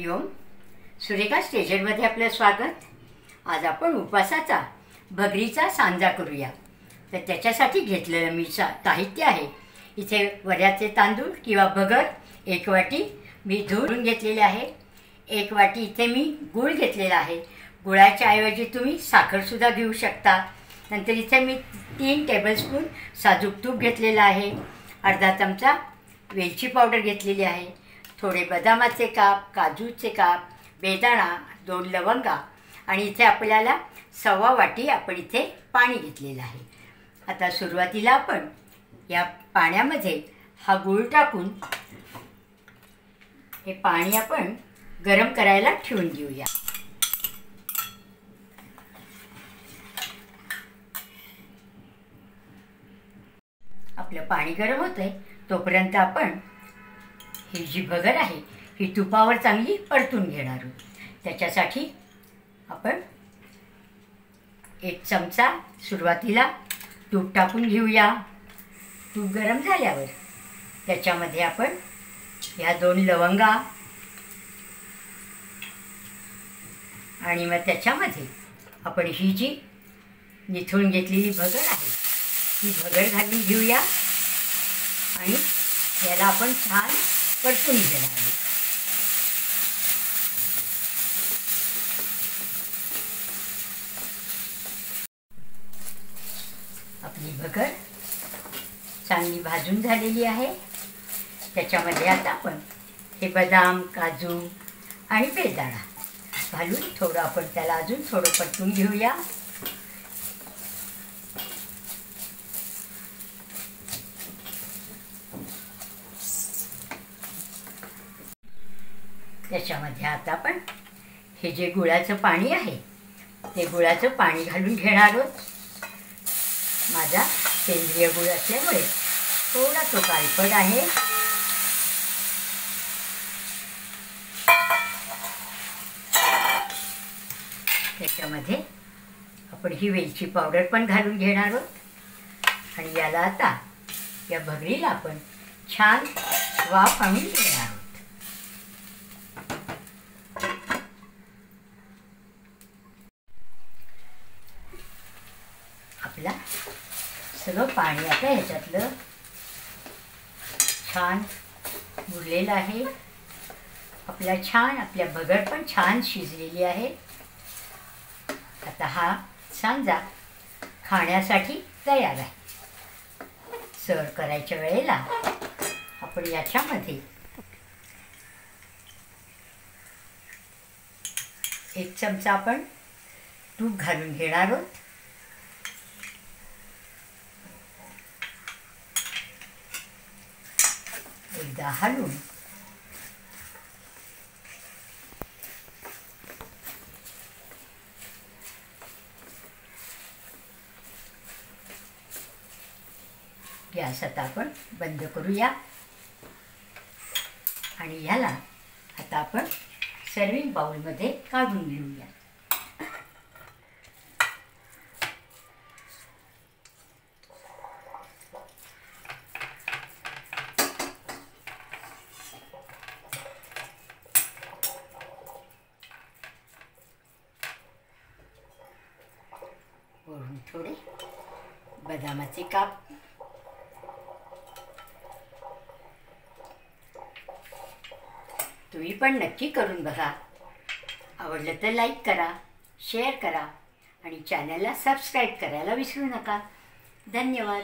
हरिओम. सुरेखा स्टेजरमध्ये आपलं स्वागत. आज आपण उपवासाचा भगरीचा सांजा करूया. तर त्याच्यासाठी घेतलेलं मी साहित्य आहे. इथे वऱ्याचे तांदूळ किंवा भगर 1 वाटी मी धुवून घेतलेले आहे. 1 वाटी इथे मी गूळ घेतलेला आहे. गुळाच्या ऐवजी तुम्ही साखरसुद्धा घेऊ शकता. नंतर इथे मी 3 टेबलस्पून साजूक तूप घेतलेलं आहे. अर्धा चमचा वेलची पावडर घेतलेली आहे. थोडे बदामाचे काप, काजूचे काप, बेदाणा, 2 लवंगा आणि इथे आपल्याला 1/2 वाटी आपण इथे पाणी घेतलेलं आहे. आता सुरुवातीला आपण या पाण्यामध्ये हा गूळ टाकून हे पाणी आपण गरम करायला ठेवून देऊया. आपलं पाणी गरम होतंय तोपर्यंत आपण ही जी भगर आहे ही तुपावर चांगली परतून घेणार आहोत. त्याच्यासाठी आपण 1 चमचा सुरुवातीला तूप टाकून घेऊया. तूप गरम झाल्यावर त्याच्यामध्ये आपण ह्या 2 लवंगा आणि मग त्याच्यामध्ये आपण ही जी निथळून घेतलेली भगर आहे ती भगर घालून घेऊया आणि याला आपण छान परतून घेणार आहोत. आपली भगर चांगली भाजून झालेली आहे. त्याच्यामध्ये आता आपण हे बदाम, काजू आणि बेदाणा घालून थोडं आपण त्याला अजून थोडं परतून घेऊया. त्याच्यामध्ये आता आपण हे जे गुळाचं पाणी आहे ते गुळाचं पाणी घालून घेणार आहोत. माझा सेंद्रिय गुळ असल्यामुळे थोडा तो काळपट आहे. त्याच्यामध्ये आपण ही वेलची पावडर पण घालून घेणार आहोत आणि याला आता या भगरीला आपण छान वाफ आणून घेणार आहोत. आपला सगळं पाणी आता ह्याच्यातलं छान मुरलेलं आहे. आपल्या भगर पण छान शिजलेली आहे. आता हा सांजा खाण्यासाठी तयार आहे. सर्व करायच्या वेळेला आपण याच्यामध्ये 1 चमचा आपण तूप घालून घेणार आहोत. एकदा हलवून गॅस आता आपण बंद करूया आणि ह्याला आता आपण सर्विंग बाउलमध्ये काढून घेऊया. वरून थोडे बदामाचे काप, तुम्ही पण नक्की करून बघा. आवडलं तर लाईक करा, शेअर करा आणि चॅनलला सबस्क्राईब करायला विसरू नका. धन्यवाद.